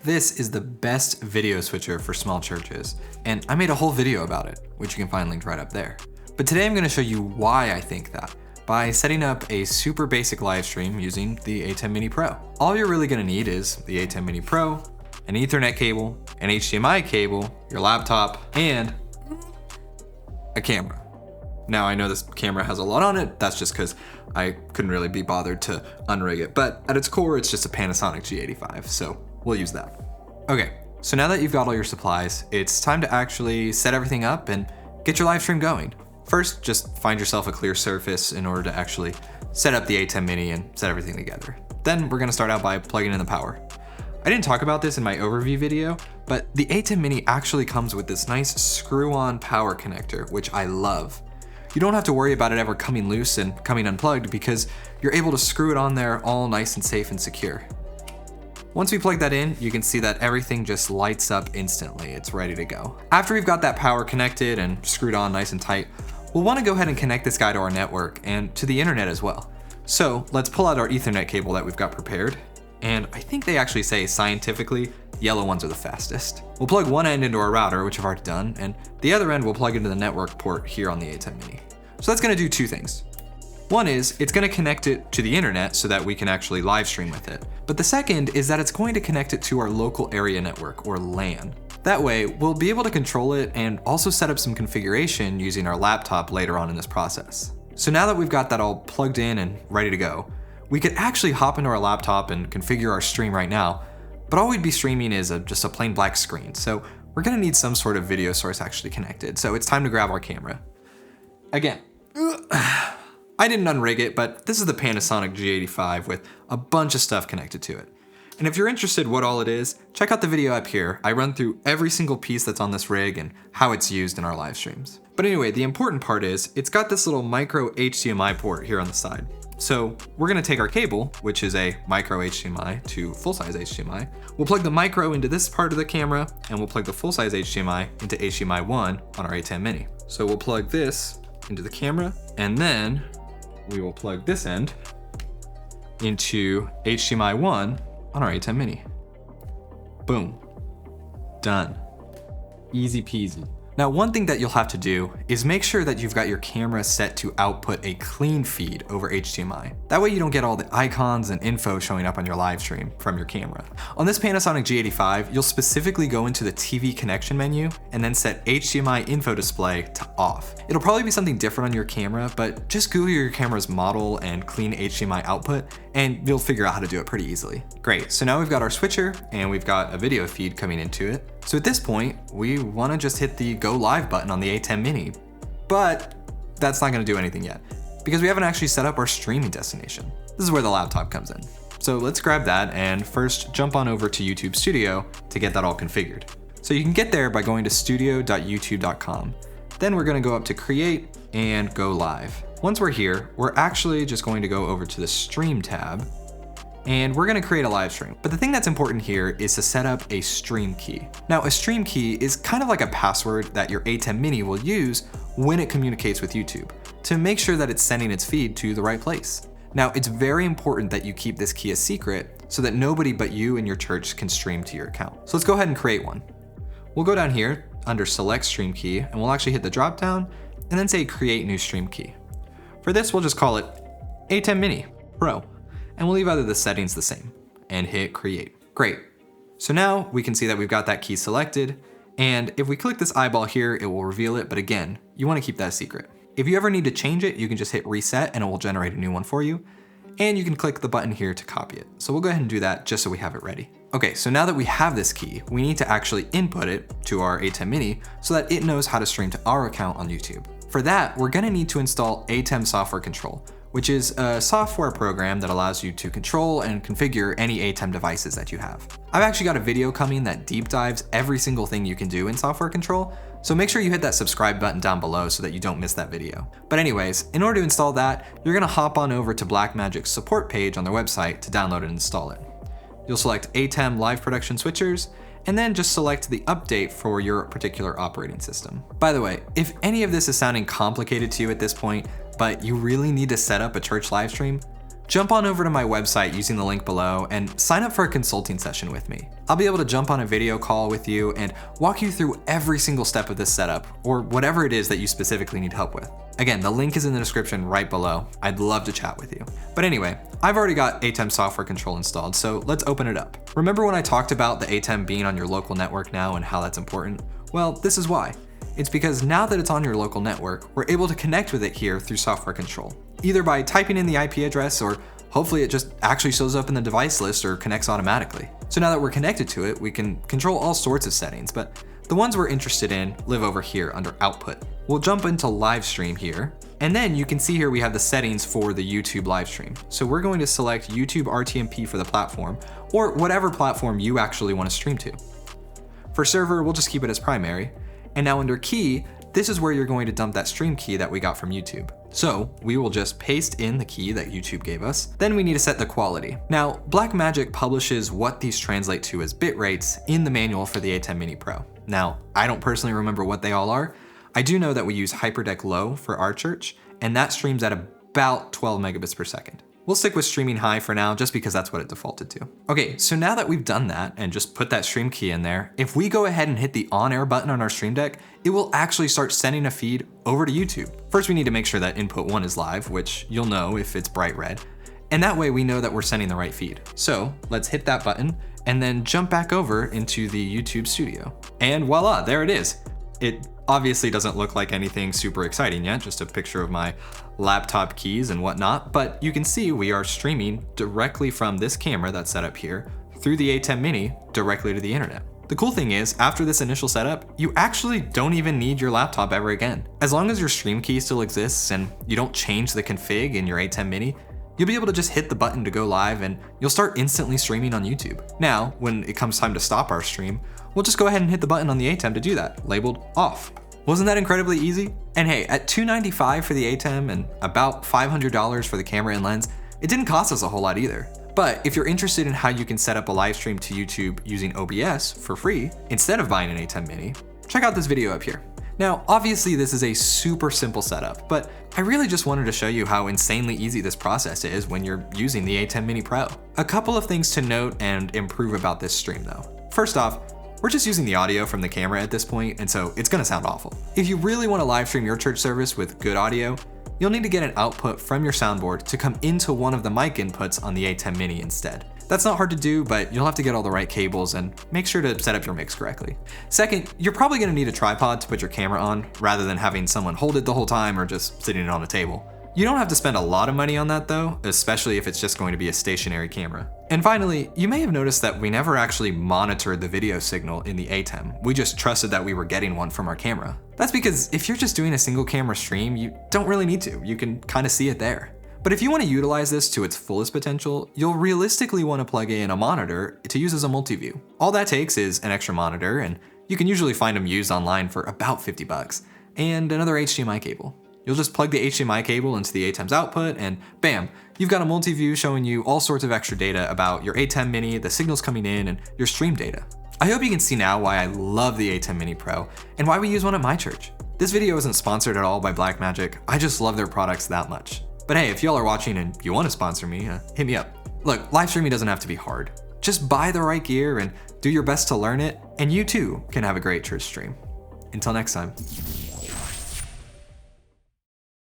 This is the best video switcher for small churches, and I made a whole video about it, which you can find linked right up there. But today I'm gonna show you why I think that, by setting up a super basic live stream using the ATEM Mini Pro. All you're really gonna need is the ATEM Mini Pro, an Ethernet cable, an HDMI cable, your laptop, and a camera. Now I know this camera has a lot on it, that's just because I couldn't really be bothered to unrig it, but at its core it's just a Panasonic G85, so we'll use that. Okay, so now that you've got all your supplies, it's time to actually set everything up and get your live stream going. First, just find yourself a clear surface in order to actually set up the ATEM Mini and set everything together. Then we're gonna start out by plugging in the power. I didn't talk about this in my overview video, but the ATEM Mini actually comes with this nice screw-on power connector, which I love. You don't have to worry about it ever coming loose and coming unplugged because you're able to screw it on there all nice and safe and secure. Once we plug that in, you can see that everything just lights up instantly. It's ready to go. After we've got that power connected and screwed on nice and tight, we'll want to go ahead and connect this guy to our network and to the internet as well. So let's pull out our Ethernet cable that we've got prepared. And I think they actually say scientifically, yellow ones are the fastest. We'll plug one end into our router, which I've already done, and the other end we'll plug into the network port here on the ATEM Mini. So that's gonna do two things. One is it's gonna connect it to the internet so that we can actually live stream with it. But the second is that it's going to connect it to our local area network, or LAN. That way, we'll be able to control it and also set up some configuration using our laptop later on in this process. So now that we've got that all plugged in and ready to go, we could actually hop into our laptop and configure our stream right now, but all we'd be streaming is just a plain black screen. So we're gonna need some sort of video source actually connected. So it's time to grab our camera. Again, I didn't unrig it, but this is the Panasonic G85 with a bunch of stuff connected to it. And if you're interested what all it is, check out the video up here. I run through every single piece that's on this rig and how it's used in our live streams. But anyway, the important part is it's got this little micro HDMI port here on the side. So we're gonna take our cable, which is a micro HDMI to full-size HDMI. We'll plug the micro into this part of the camera, and we'll plug the full-size HDMI into HDMI 1 on our ATEM Mini. So we'll plug this into the camera, and then we will plug this end into HDMI 1 on our ATEM Mini. Boom. Done. Easy peasy. Now, one thing that you'll have to do is make sure that you've got your camera set to output a clean feed over HDMI. That way you don't get all the icons and info showing up on your live stream from your camera. On this Panasonic G85, you'll specifically go into the TV connection menu and then set HDMI info display to off. It'll probably be something different on your camera, but just Google your camera's model and clean HDMI output and you'll figure out how to do it pretty easily. Great, so now we've got our switcher and we've got a video feed coming into it. So at this point, we wanna just hit the go live button on the ATEM Mini, but that's not gonna do anything yet because we haven't actually set up our streaming destination. This is where the laptop comes in. So let's grab that and first jump on over to YouTube Studio to get that all configured. So you can get there by going to studio.youtube.com. Then we're gonna go up to create and go live. Once we're here, we're actually just going to go over to the stream tab and we're gonna create a live stream. But the thing that's important here is to set up a stream key. Now, a stream key is kind of like a password that your ATEM Mini will use when it communicates with YouTube to make sure that it's sending its feed to the right place. Now, it's very important that you keep this key a secret so that nobody but you and your church can stream to your account. So let's go ahead and create one. We'll go down here under select stream key and we'll actually hit the drop down and then say create new stream key. For this, we'll just call it ATEM Mini Pro. And we'll leave either the settings the same and hit create. Great. So now we can see that we've got that key selected. And if we click this eyeball here, it will reveal it. But again, you want to keep that a secret. If you ever need to change it, you can just hit reset and it will generate a new one for you. And you can click the button here to copy it. So we'll go ahead and do that just so we have it ready. Okay, so now that we have this key, we need to actually input it to our ATEM Mini so that it knows how to stream to our account on YouTube. For that, we're gonna need to install ATEM Software Control, which is a software program that allows you to control and configure any ATEM devices that you have. I've actually got a video coming that deep dives every single thing you can do in software control, so make sure you hit that subscribe button down below so that you don't miss that video. But anyways, in order to install that, you're gonna hop on over to Blackmagic's support page on their website to download and install it. You'll select ATEM Live Production Switchers, and then just select the update for your particular operating system. By the way, if any of this is sounding complicated to you at this point, but you really need to set up a church live stream, jump on over to my website using the link below and sign up for a consulting session with me. I'll be able to jump on a video call with you and walk you through every single step of this setup, or whatever it is that you specifically need help with. Again, the link is in the description right below. I'd love to chat with you. But anyway, I've already got ATEM software control installed, so let's open it up. Remember when I talked about the ATEM being on your local network now and how that's important? Well, this is why. It's because now that it's on your local network, we're able to connect with it here through software control, either by typing in the IP address or hopefully it just actually shows up in the device list or connects automatically. So now that we're connected to it, we can control all sorts of settings, but the ones we're interested in live over here under output. We'll jump into live stream here, and then you can see here we have the settings for the YouTube live stream. So we're going to select YouTube RTMP for the platform, or whatever platform you actually want to stream to. For server, we'll just keep it as primary. And now under key, this is where you're going to dump that stream key that we got from YouTube. So we will just paste in the key that YouTube gave us. Then we need to set the quality. Now, Blackmagic publishes what these translate to as bit rates in the manual for the ATEM Mini Pro. Now, I don't personally remember what they all are. I do know that we use HyperDeck Low for our church, and that streams at about 12 megabits per second. We'll stick with streaming high for now, just because that's what it defaulted to. Okay, so now that we've done that and just put that stream key in there, if we go ahead and hit the on-air button on our stream deck, it will actually start sending a feed over to YouTube. First, we need to make sure that input 1 is live, which you'll know if it's bright red. And that way we know that we're sending the right feed. So let's hit that button and then jump back over into the YouTube studio. And voila, there it is. It obviously doesn't look like anything super exciting yet, just a picture of my laptop keys and whatnot, but you can see we are streaming directly from this camera that's set up here through the ATEM Mini directly to the internet. The cool thing is, after this initial setup, you actually don't even need your laptop ever again. As long as your stream key still exists and you don't change the config in your ATEM Mini, you'll be able to just hit the button to go live and you'll start instantly streaming on YouTube. Now, when it comes time to stop our stream, we'll just go ahead and hit the button on the ATEM to do that, labeled off. Wasn't that incredibly easy? And hey, at $295 for the ATEM and about $500 for the camera and lens, it didn't cost us a whole lot either. But if you're interested in how you can set up a live stream to YouTube using OBS for free, instead of buying an ATEM Mini, check out this video up here. Now, obviously this is a super simple setup, but I really just wanted to show you how insanely easy this process is when you're using the ATEM Mini Pro. A couple of things to note and improve about this stream though. First off, we're just using the audio from the camera at this point, and so it's gonna sound awful. If you really wanna live stream your church service with good audio, you'll need to get an output from your soundboard to come into one of the mic inputs on the ATEM Mini instead. That's not hard to do, but you'll have to get all the right cables and make sure to set up your mix correctly. Second, you're probably gonna need a tripod to put your camera on, rather than having someone hold it the whole time or just sitting it on a table. You don't have to spend a lot of money on that though, especially if it's just going to be a stationary camera. And finally, you may have noticed that we never actually monitored the video signal in the ATEM. We just trusted that we were getting one from our camera. That's because if you're just doing a single camera stream, you don't really need to. You can kind of see it there. But if you want to utilize this to its fullest potential, you'll realistically want to plug in a monitor to use as a multi-view. All that takes is an extra monitor, and you can usually find them used online for about 50 bucks, and another HDMI cable. You'll just plug the HDMI cable into the ATEM's output and bam, you've got a multi-view showing you all sorts of extra data about your ATEM Mini, the signals coming in, and your stream data. I hope you can see now why I love the ATEM Mini Pro and why we use one at my church. This video isn't sponsored at all by Blackmagic, I just love their products that much. But hey, if y'all are watching and you want to sponsor me, hit me up. Look, live streaming doesn't have to be hard. Just buy the right gear and do your best to learn it, and you too can have a great church stream. Until next time.